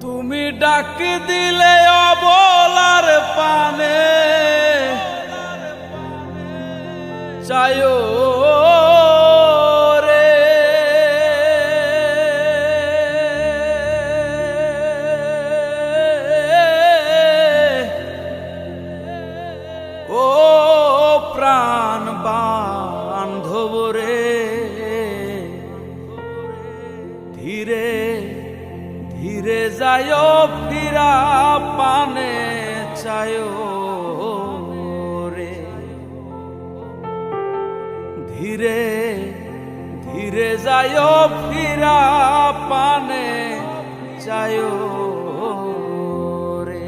তুমি ডাক দিলে অবলার পানে চায়ো রে, ও প্রাণ বান্ধব রে, ধীরে ধীরে যায়ো ফিরা পানে চায়ো রে, ধীরে ধীরে যায়ো ফিরা পানে চায়ো রে।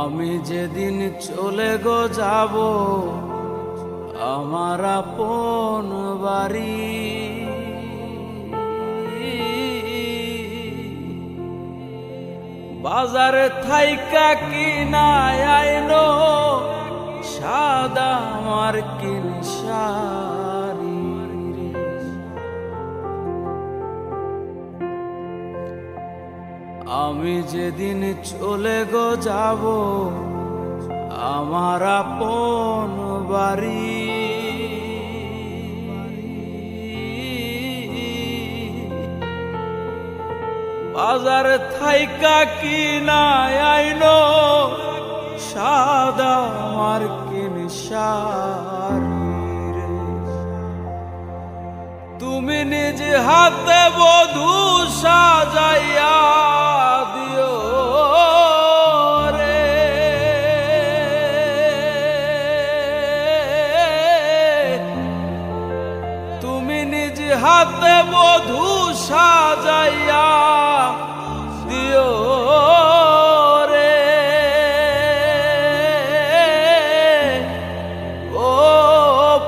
আমি যেদিন চলে গো যাব আমার আপন বাড়ি, বাজারে থাইকা কিনা আইনো সাদা মার্কিন শাড়ি, আমি যেদিন চলে গো যাব আমার আপন বাড়ি, বাজার থাইকা কিনা আইনো সাদা মার্কিন শাড়ি, তুমি নিজ হাতে বধূ সাজাইয়া দিও রে, তুমি নিজ হাতে বধূ সাজাইয়া দিও রে, ও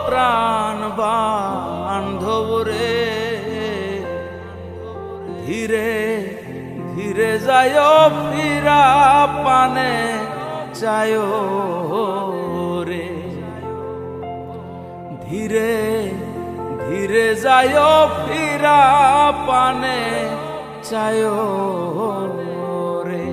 প্রাণ বান্ধব রে, ধীরে ধীরে যায়ো ফিরা পানে চায়ো রে, ধীরে ধীরে যায়ো ফিরা পানে চায়ো রে।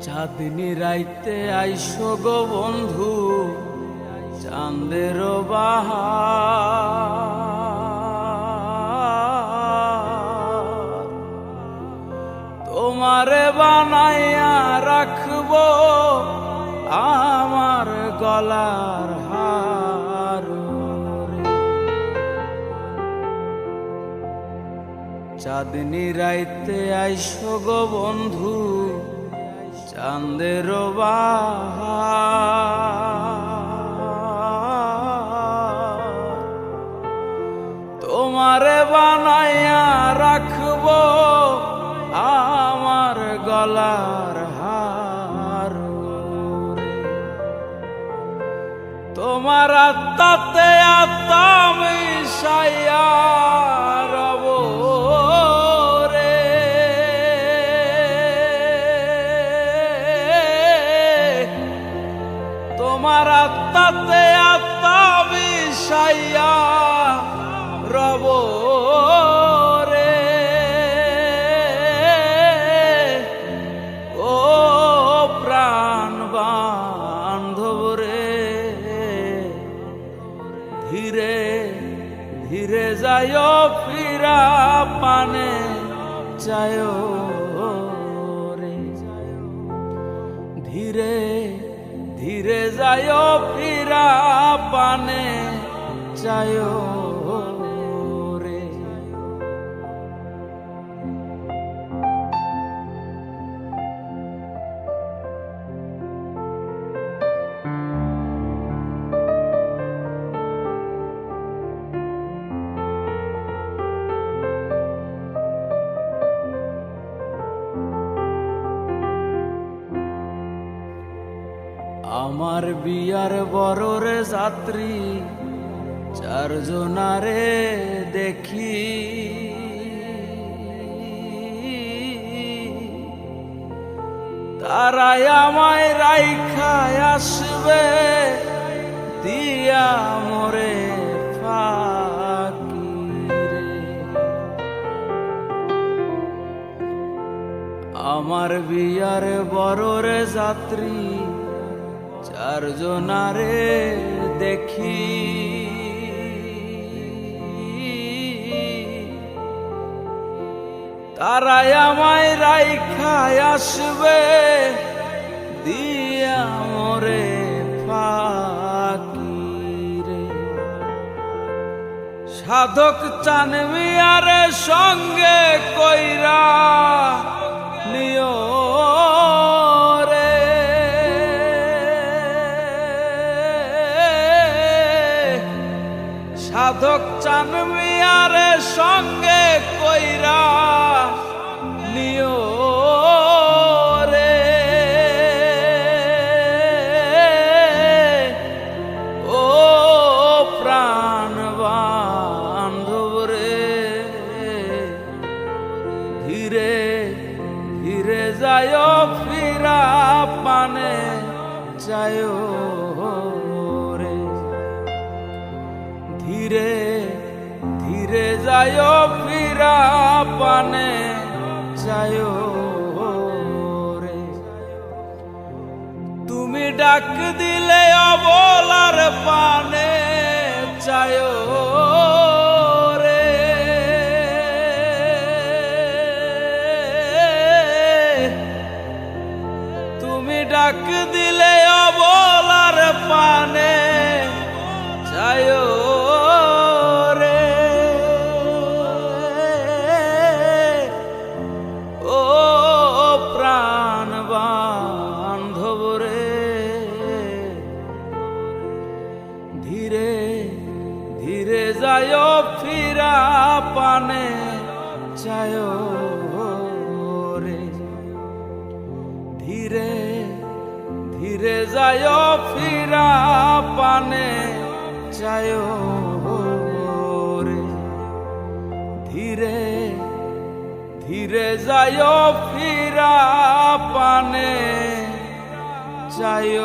চাঁদনি রাইতে আইসো গো বন্ধু চাঁদের বাহার, তোমারে বানাইয়া রাখবো আমার গলার হার রে, চাঁদনি রাইতে আইসো গো বন্ধু চাঁদের বাহার, তোমারে বানাইয়া রাখবো আমার গলার হার রে, তোমার আত্মাতে আত্মা মিশাইয়া রব রে, তোমার আত্মাতে আত্মা মিশাইয়া রব রে, ও প্রাণ বান্ধব রে, ধীরে ধীরে যায়ো ফিরা পানে চায়ো রে, ধীরে ধীরে যায়ো ফিরা যায় রে। আমার বিয়ার বড়রে যাত্রী চারজনারে দেখি, তারাই আমায় রাইখায় আসবে দিয়া মোরে ফাঁকি রে। আমার বিয়ার বড়রে যাত্রী চারজনারে দেখি, তারাই আমায় রাইখায় আসবে দিয়া মোরে ফাঁকি রে। সাধক চান মিয়ারে সঙ্গে কইরা নিও রে, সাধক চান মিয়ারে সঙ্গে কইরা নিও রে। ও প্রাণ বান্ধব রে, ধীরে ধীরে যায় ফিরা পানে যায় রে। ধীরে ধীরে যায় ফিরা পানে যায় রে। তুমি ডাক দিলে অবলার পানে যায় রে। তুমি ডাক দিলে অবলার পানে যায় রে। ও প্রাণ বান্ধব রে, ধীরে ধীরে যায় ফিরা পানে যায় রে। ধীরে ধীরে যায় ফিরা পানে যায় রে। ধীরে ধীরে যায় ফিরা পানে যায়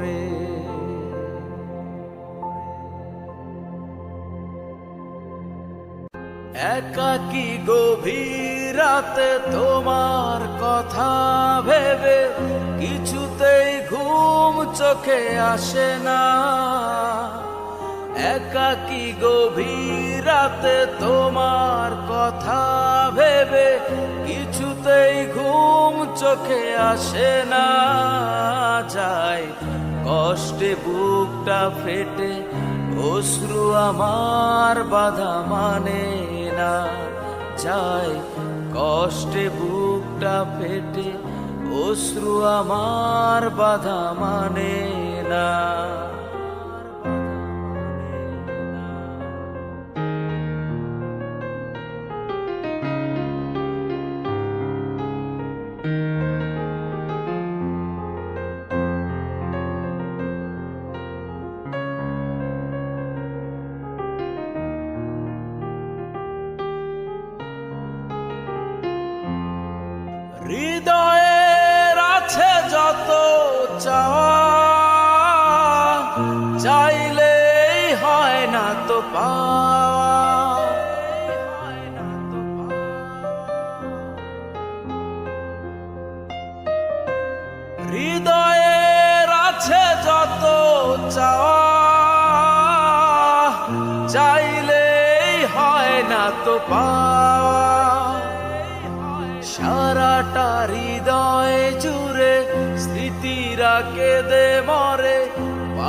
রে। একাকী গভীর রাতে তোমার কথা ভেবে কিছুতেই ঘুম চোখে আসে না। একাকী গভীর রাতে তোমার কথা ভেবে কিছুতেই ঘুম চোখে আসে না। যায় কষ্টে বুকটা ফেটে অশ্রু আমার বাধা মানে না। যায় কষ্টে বুকটা ফেটে অশ্রু আমার বাধা মানে না। হৃদয়ের আছে যত চাওয়া, চাইলেই হয় না তো পাওয়া। হৃদয়ের আছে যত চাওয়া, চাইলেই হয় না তো পাওয়া। সারাটা হৃদয় জুড়ে স্মৃতিরা কেঁদে মরে,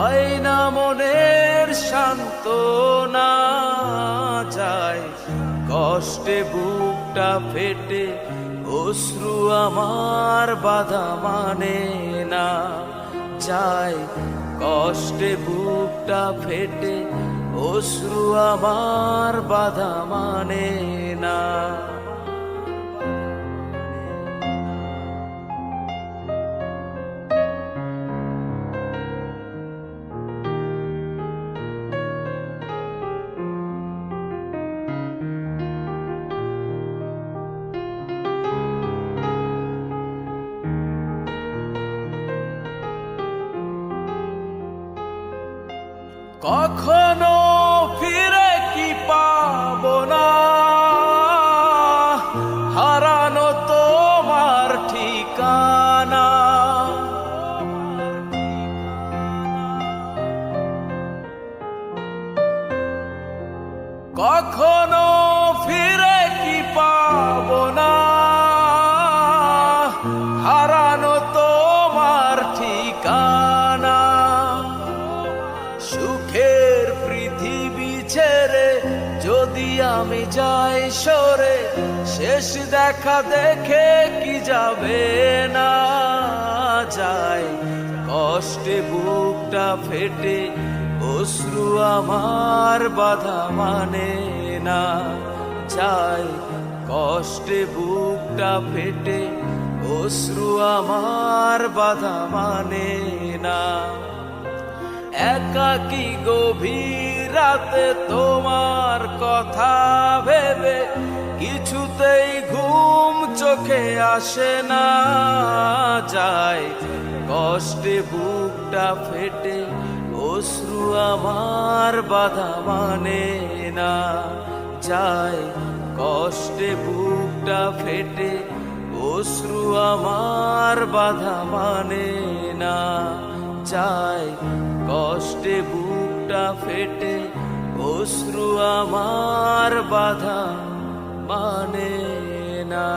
পাই না মনের সান্ত্বনা, যায় কষ্টে বুকটা ফেটে, অশ্রু আমার বাধা মানে না। যায় কষ্টে বুকটা ফেটে, অশ্রু আমার বাধা মানে না। কখনো ফিরে কি পাবো না, হারানো তোমার ঠিকানা। কখনো ফিরে কি পাবো না, হারানো তোমার ঠিকানা। সুখের পৃথিবী ছেড়ে যদি আমি যাই সরে, শেষ দেখা দেখে কি যাবে না। যায় কষ্টে বুকটা ফেটে, অশ্রু আমার বাধা মানে না। যায় কষ্টে বুকটা ফেটে, অশ্রু আমার বাধা মানে না। একাকী গভীর রাতে তোমার কথা ভেবে, কিছুতেই ঘুম চোখে আসে না। যায় কষ্টে বুকটা ফেটে, অশ্রু আমার বাধা মানে না। যায় কষ্টে বুকটা ফেটে, অশ্রু আমার বাধা মানে না। যায় কষ্টে বুকটা ফেটে, অশ্রু আমার বাধা মানে না।